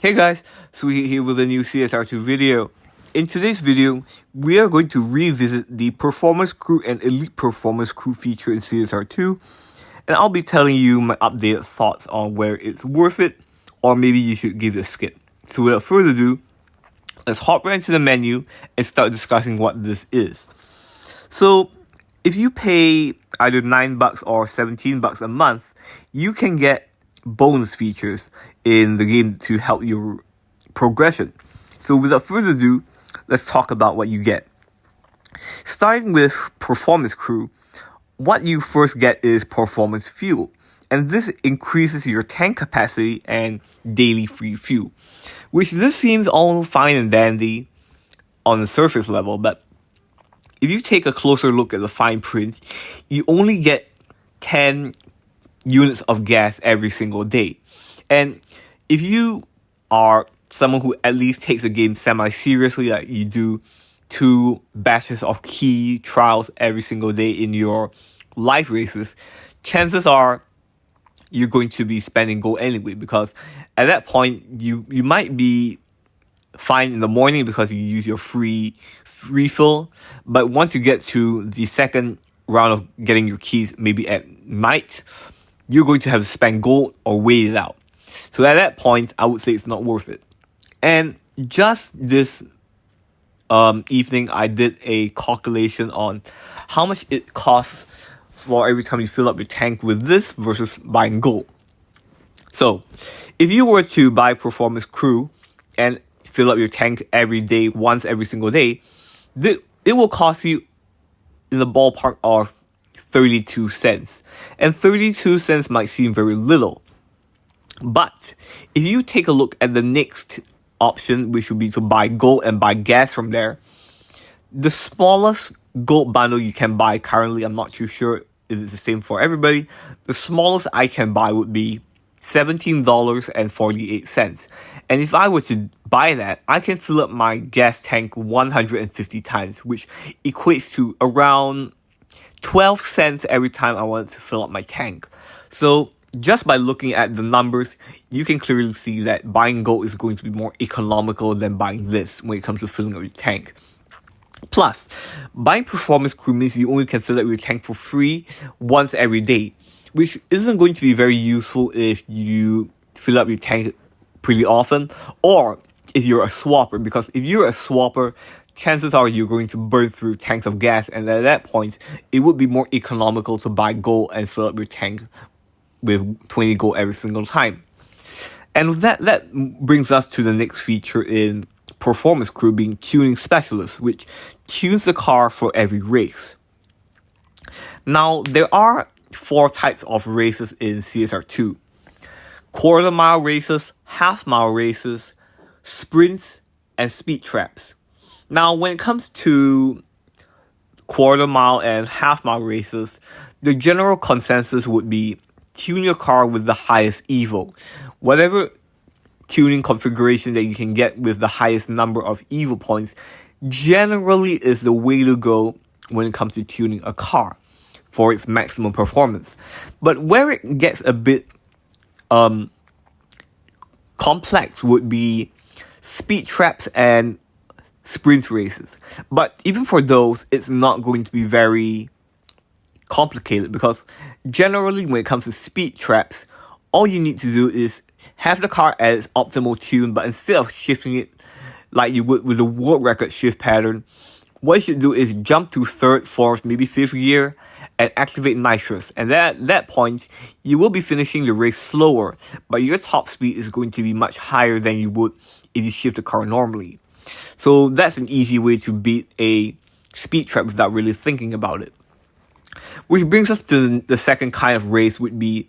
Hey guys, so we're here with a new CSR2 video. In today's video, we are going to revisit the Performance Crew and Elite Performance Crew feature in CSR2, and I'll be telling you my updated thoughts on whether it's worth it or maybe you should give it a skip. So without further ado, let's hop right into the menu and start discussing what this is. So if you pay either $9 or $17 a month, you can get bonus features in the game to help your progression. So without further ado, let's talk about what you get. Starting with Performance Crew, what you first get is Performance Fuel, and this increases your tank capacity and daily free fuel, which this seems all fine and dandy on the surface level, but if you take a closer look at the fine print, you only get 10 units of gas every single day. And if you are someone who at least takes the game semi-seriously, like you do 2 batches of key trials every single day in your live races, chances are you're going to be spending gold anyway, because at that point you might be fine in the morning because you use your free refill, but once you get to the second round of getting your keys, maybe at night, you're going to have to spend gold or wait it out. So at that point, I would say it's not worth it. And just this evening, I did a calculation on how much it costs for every time you fill up your tank with this versus buying gold. So if you were to buy Performance Crew and fill up your tank every day, once every single day, it will cost you in the ballpark of 32 cents. And 32 cents might seem very little. But if you take a look at the next option, which would be to buy gold and buy gas from there, the smallest gold bundle you can buy currently, I'm not too sure if it's the same for everybody, the smallest I can buy would be $17.48. And if I were to buy that, I can fill up my gas tank 150 times, which equates to around 12 cents every time I wanted to fill up my tank. So just by looking at the numbers, you can clearly see that buying gold is going to be more economical than buying this when it comes to filling up your tank. Plus, buying Performance Crew means you only can fill up your tank for free once every day, which isn't going to be very useful if you fill up your tank pretty often, or if you're a swapper, because if you're a swapper, chances are you're going to burn through tanks of gas, and at that point, it would be more economical to buy gold and fill up your tank with 20 gold every single time. And with that brings us to the next feature in Performance Crew, being Tuning Specialist, which tunes the car for every race. Now, there are 4 types of races in CSR2. Quarter-mile races, half-mile races, sprints, and speed traps. Now, when it comes to quarter-mile and half-mile races, the general consensus would be tune your car with the highest EVO. Whatever tuning configuration that you can get with the highest number of EVO points generally is the way to go when it comes to tuning a car for its maximum performance. But where it gets a bit complex would be speed traps and sprint races. But even for those, it's not going to be very complicated, because generally when it comes to speed traps, all you need to do is have the car at its optimal tune, but instead of shifting it like you would with a world record shift pattern, what you should do is jump to 3rd, 4th, maybe 5th gear and activate nitrous. And at that point, you will be finishing the race slower, but your top speed is going to be much higher than you would if you shift the car normally. So that's an easy way to beat a speed trap without really thinking about it. Which brings us to the second kind of race, would be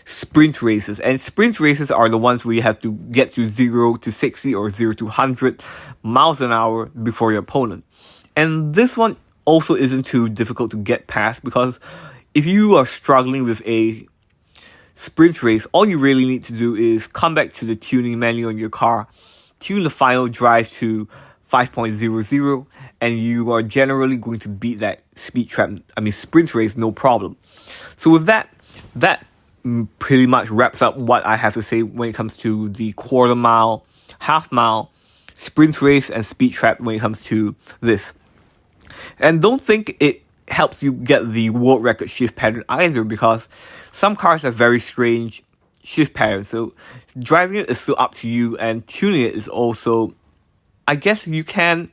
sprint races. And sprint races are the ones where you have to get to 0 to 60 or 0 to 100 miles an hour before your opponent. And this one also isn't too difficult to get past, because if you are struggling with a sprint race, all you really need to do is come back to the tuning menu on your car, tune the final drive to 5.00, and you are generally going to beat that sprint race no problem. So with that pretty much wraps up what I have to say when it comes to the quarter mile, half mile, sprint race, and speed trap when it comes to this. And don't think it helps you get the world record shift pattern either, because some cars have very strange shift patterns. So driving it is still up to you, and tuning it is also, I guess you can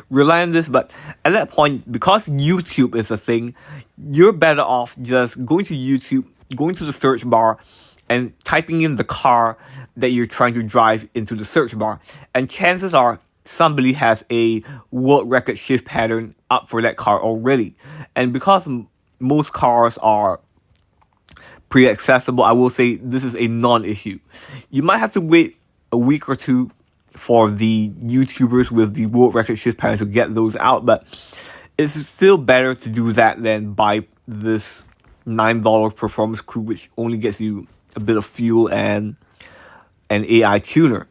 rely on this, but at that point, because YouTube is a thing, you're better off just going to YouTube, going to the search bar, and typing in the car that you're trying to drive into the search bar. And chances are somebody has a world record shift pattern up for that car already. And because most cars are pretty accessible, I will say this is a non-issue. You might have to wait a week or two for the YouTubers with the world record shift pattern to get those out, but it's still better to do that than buy this $9 performance crew, which only gets you a bit of fuel and an AI tuner.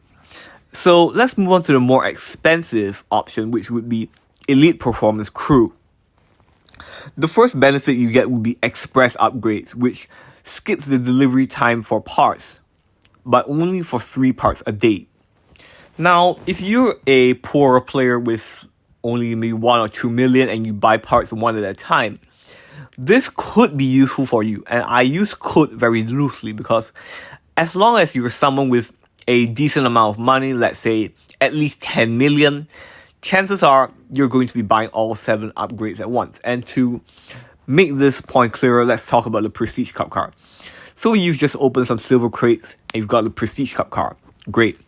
So let's move on to the more expensive option, which would be Elite Performance Crew. The first benefit you get would be express upgrades, which skips the delivery time for parts, but only for 3 parts a day. Now, if you're a poorer player with only maybe 1 or 2 million and you buy parts one at a time, this could be useful for you. And I use could very loosely, because as long as you're someone with a decent amount of money, let's say at least 10 million, chances are you're going to be buying all 7 upgrades at once. And to make this point clearer, let's talk about the Prestige Cup car. So you've just opened some silver crates and you've got the Prestige Cup car. Great.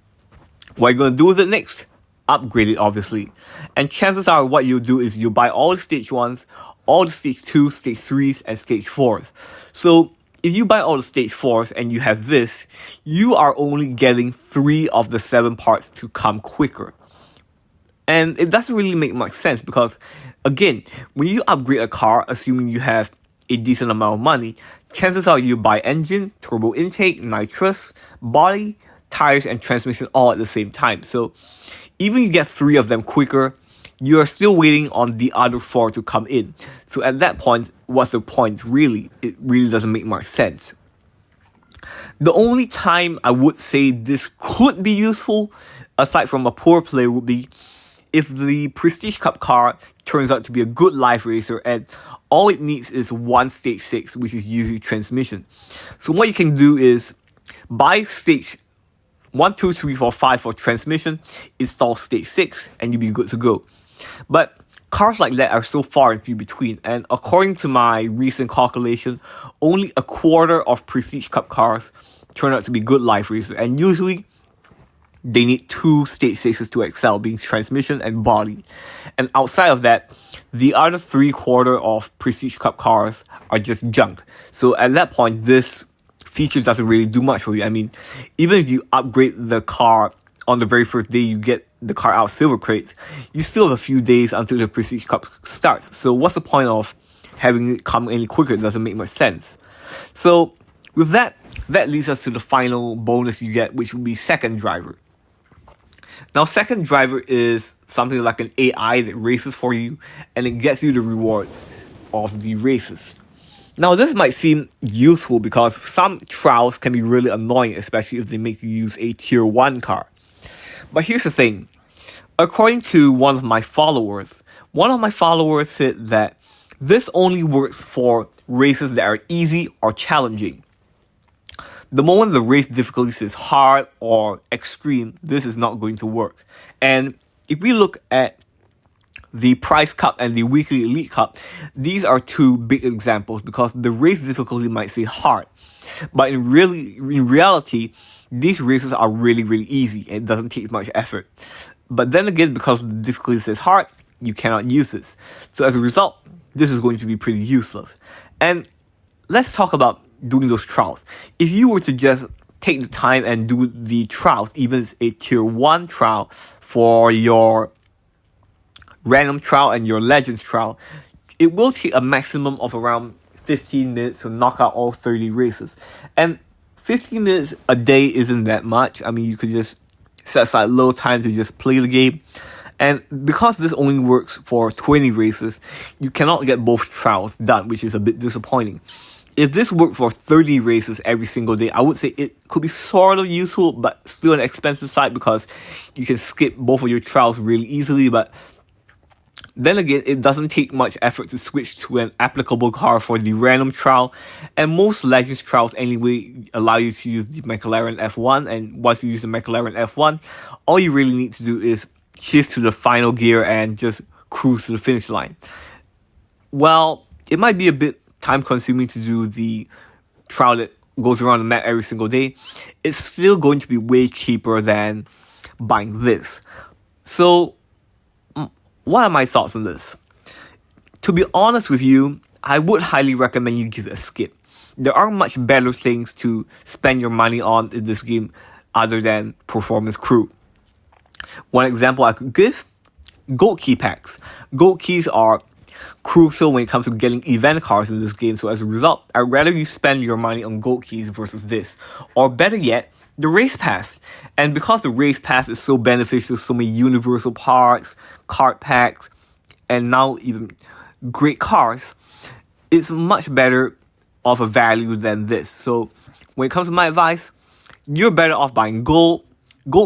What are you going to do with it next? Upgrade it, obviously. And chances are what you'll do is you'll buy all the stage 1s, all the stage 2s, stage 3s, and stage 4s. So if you buy all the stage 4s and you have this, you are only getting 3 of the 7 parts to come quicker. And it doesn't really make much sense, because, again, when you upgrade a car, assuming you have a decent amount of money, chances are you buy engine, turbo intake, nitrous, body, tires, and transmission all at the same time. So even you get 3 of them quicker, you are still waiting on the other 4 to come in. So at that point, what's the point really? It really doesn't make much sense. The only time I would say this could be useful, aside from a poor player, would be if the Prestige Cup car turns out to be a good live racer and all it needs is 1 stage 6, which is usually transmission. So what you can do is buy stage 1, 2, 3, 4, 5 for transmission, install stage 6, and you'll be good to go. But cars like that are so far and few between, and according to my recent calculation, only a quarter of Prestige Cup cars turn out to be good live racers, and usually they need 2 stage 6s to excel, being transmission and body. And outside of that, the other 3/4 of Prestige Cup cars are just junk. So at that point, this feature doesn't really do much for you. I mean, even if you upgrade the car on the very first day you get the car out of silver crates, you still have a few days until the Prestige Cup starts. So what's the point of having it come any quicker? It doesn't make much sense. So with that leads us to the final bonus you get, which would be second driver. Now, second driver is something like an AI that races for you, and it gets you the rewards of the races. Now, this might seem useful because some trials can be really annoying, especially if they make you use a tier 1 car. But here's the thing. According to one of my followers said that this only works for races that are easy or challenging. The moment the race difficulty is hard or extreme, this is not going to work. And if we look at the Prize Cup and the Weekly Elite Cup, these are 2 big examples, because the race difficulty might say hard, but in reality, these races are really, really easy. It doesn't take much effort. But then again, because the difficulty says hard, you cannot use this. So as a result, this is going to be pretty useless. And let's talk about doing those trials. If you were to just take the time and do the trials, even as a tier 1 trial for your random trial and your legends trial, it will take a maximum of around 15 minutes to knock out all 30 races. And 15 minutes a day isn't that much. I mean, you could just set aside a little time to just play the game. And because this only works for 20 races, you cannot get both trials done, which is a bit disappointing. if this worked for 30 races every single day, I would say it could be sort of useful, but still an expensive side because you can skip both of your trials really easily. But then again, it doesn't take much effort to switch to an applicable car for the random trial, and most Legends trials anyway allow you to use the McLaren F1, and once you use the McLaren F1, all you really need to do is shift to the final gear and just cruise to the finish line. Well, it might be a bit time consuming to do the trial that goes around the map every single day. It's still going to be way cheaper than buying this. So what are my thoughts on this? To be honest with you, I would highly recommend you give it a skip. There are much better things to spend your money on in this game other than Performance Crew. One example I could give, gold key packs. Gold keys are crucial when it comes to getting event cars in this game, so as a result, I'd rather you spend your money on gold keys versus this. Or better yet, the race pass. And because the race pass is so beneficial, so many universal parts, card packs, and now even great cars, it's much better of a value than this. So when it comes to my advice, you're better off buying gold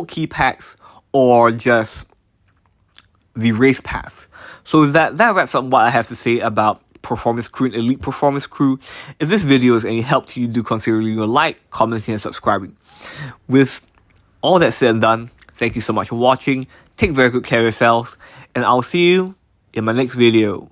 key packs, or just the race pass. So that wraps up what I have to say about Performance Crew and Elite Performance Crew. If this video is any help to you, do consider leaving a like, commenting, and subscribing. With all that said and done, thank you so much for watching. Take very good care of yourselves, and I'll see you in my next video.